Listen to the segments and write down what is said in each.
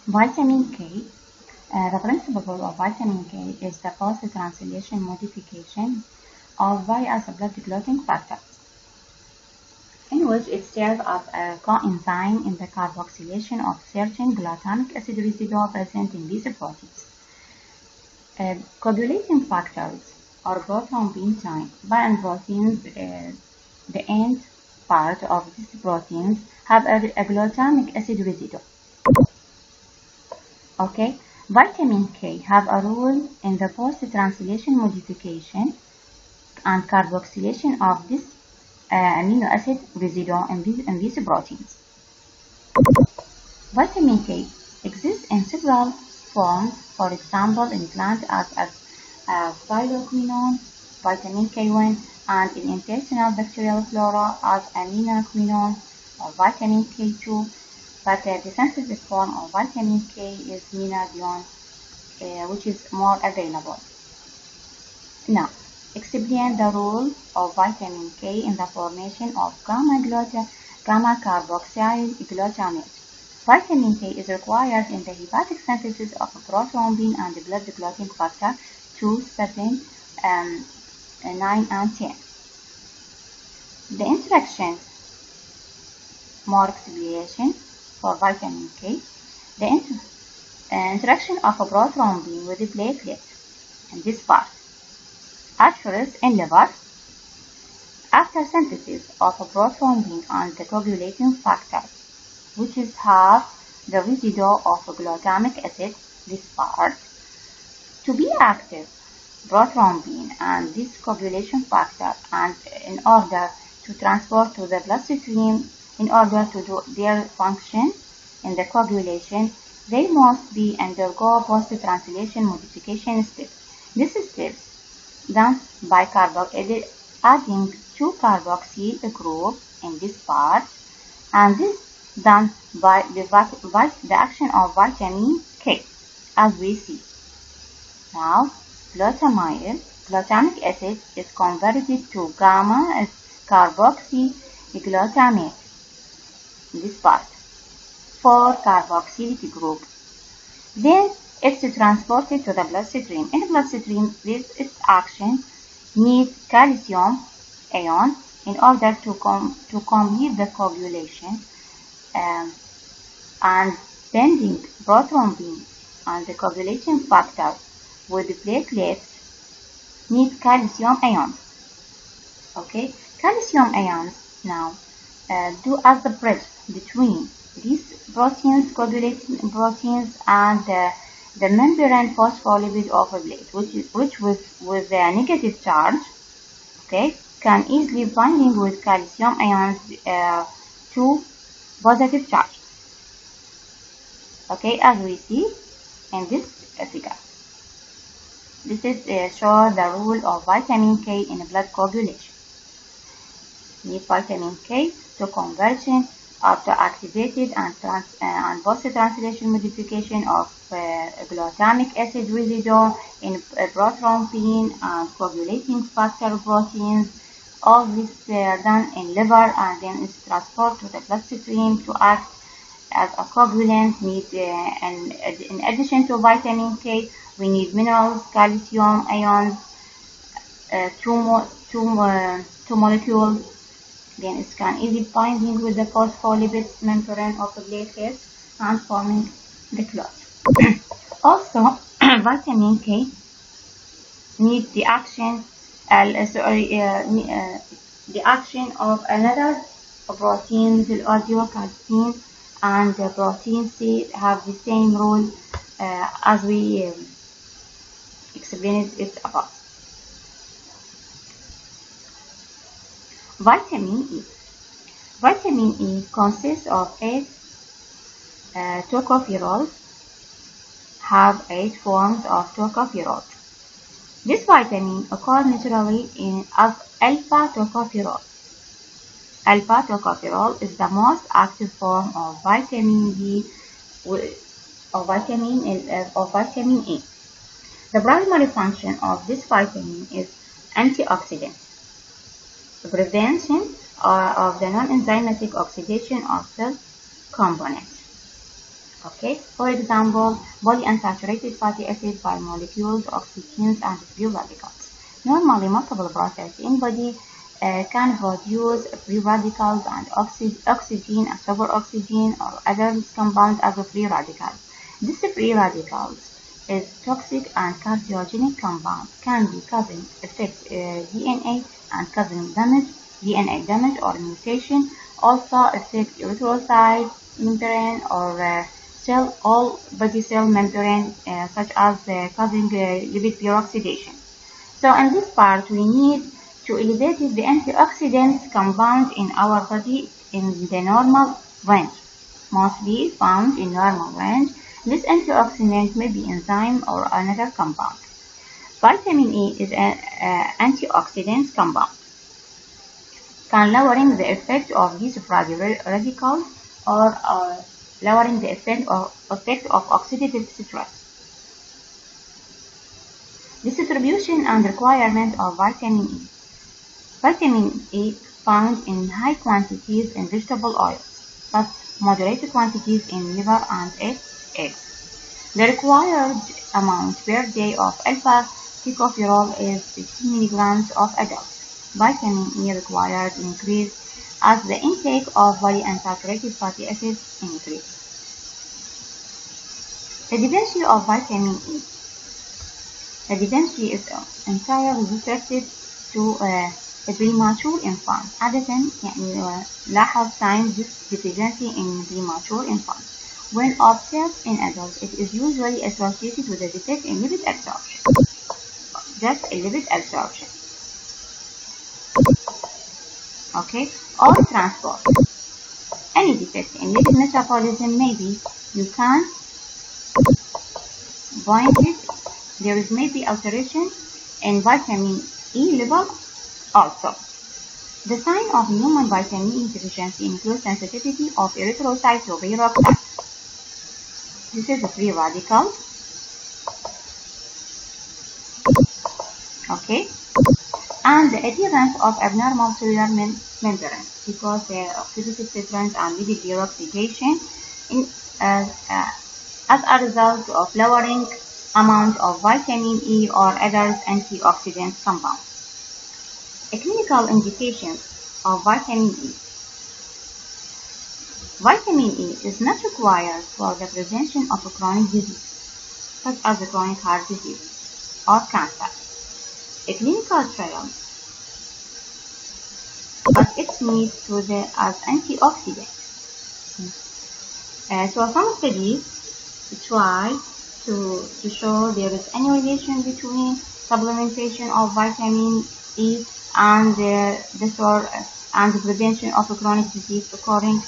Vitamin K. The principle of vitamin K is the post-translation modification of various blood clotting factors, in which it serves as a coenzyme in the carboxylation of certain glutamic acid residues present in these proteins. Coagulating factors are prothrombin chain. Bind proteins, the end part of these proteins have a glutamic acid residue. Okay, vitamin K have a role in the post-translation modification and carboxylation of this amino acid residue in these proteins. Vitamin K exists in several forms, for example, in plants as phytoquinone, vitamin K1, and in intestinal bacterial flora as aminoquinone or vitamin K2. But the synthetic form of vitamin K is minoquinone, which is more available. Now, explain the role of vitamin K in the formation of gamma carboxyl glutamate. Vitamin K is required in the hepatic synthesis of prothrombin and blood clotting factor 2, 7, 9, and 10. The interaction, more explanation for vitamin K. The interaction of a prothrombin with the platelet in this part. At first, in liver, after synthesis of a prothrombin and the coagulating factor, which is half the residue of glutamic acid, this part, to be active, prothrombin and this coagulation factor, and in order to transport to the bloodstream, in order to do their function in the coagulation, they must be undergo post-translation modification steps. This steps done by adding 2 carboxyl group in this part, and this done by the action of vitamin K, as we see. Now, glutamic acid is converted to gamma carboxyl glutamate. This part, 4 carboxylic group. Then it's transported to the bloodstream. In the bloodstream, its action needs calcium ion in order to complete the coagulation, and binding prothrombin and the coagulation factor with the platelets need calcium ions. Okay, calcium ions now do as the bridge between these proteins, coagulating proteins, and the membrane phospholipid of a plate, which with a negative charge, okay, can easily binding with calcium ions to positive charge. Okay, as we see in this figure. This is show the role of vitamin K in blood coagulation. Need vitamin K to conversion after activated and post-translation modification of glutamic acid residue in prothrombin and coagulating factor proteins. All this done in liver, and then is transported to the bloodstream to act as a coagulant. And in addition to vitamin K, we need minerals, calcium ions, two molecules. Then it can easily binding with the phospholipid membrane of the platelets and forming the clot. Also, vitamin K needs the action the action of another protein, the audiocalcine, and the protein C have the same role as we explained it above. Vitamin E. Vitamin E consists of 8 tocopherols, have 8 forms of tocopherol. This vitamin occurs naturally as alpha tocopherol. Alpha tocopherol is the most active form of vitamin B, of vitamin E. The primary function of this vitamin is antioxidant, the prevention of the non-enzymatic oxidation of cell components. Okay, for example, polyunsaturated fatty acids, bimolecules, oxygens, and free radicals. Normally, multiple processes in body can produce free radicals and oxygen and superoxygen or other compounds as a free radical. This free radicals is toxic and carcinogenic compound, can be causing affect DNA and causing DNA damage or mutation, also affect erythrocyte membrane or all body cell membrane, such as causing lipid peroxidation. So in this part, we need to elevate the antioxidants compound in our body in the normal range, mostly found in normal range. This antioxidant may be enzyme or another compound. Vitamin E is an antioxidant compound, can lowering the effect of these free radicals or lowering the effect of oxidative stress. Distribution and requirement of vitamin E. Vitamin E found in high quantities in vegetable oils, but moderate quantities in liver and eggs. The required amount per day of alpha-tocopherol is 15 milligrams of adults. Vitamin E required increase as the intake of polyunsaturated fatty acids increase. The deficiency of vitamin E. The deficiency is entirely restricted to a premature infant. عادة لاحظ signs this deficiency in premature infants. When observed in adults, it is usually associated with a defect in lipid absorption. Just a lipid absorption. Okay, or transport. Any defect in lipid metabolism maybe you can point it. There is maybe alteration in vitamin E level also. The sign of human vitamin E deficiency includes sensitivity of erythrocytes to peroxide. This is a free radical. Okay, and the appearance of abnormal cellular membrane because the oxidative difference and lipid peroxidation as a result of lowering amount of vitamin E or other antioxidant compounds. A clinical indication of vitamin E. Vitamin E is not required for the prevention of a chronic disease, such as the chronic heart disease or cancer. A clinical trial, but it's needed as antioxidant. So some studies try to show there is any relation between supplementation of vitamin E and the prevention of a chronic disease occurring.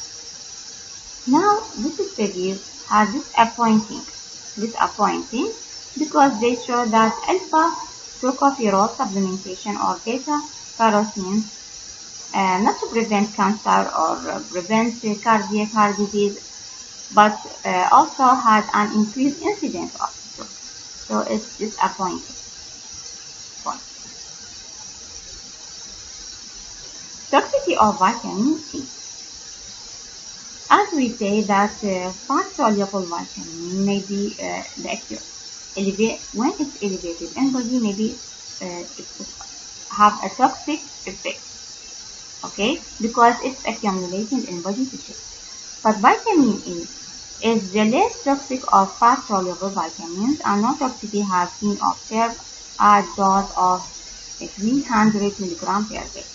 Now, this study has disappointing because they show that alpha-tocopherol supplementation or beta-carotene not to prevent cancer or prevent cardiac heart disease, but also had an increased incidence of stroke. So it's disappointing. Toxicity of vitamin E. As we say that fat-soluble vitamin may be the active. When it's elevated in body, maybe it have a toxic effect. Okay, because it's accumulating in body tissue. But vitamin E is the less toxic of fat-soluble vitamins, and no toxicity has been observed at dose of 300 mg per day.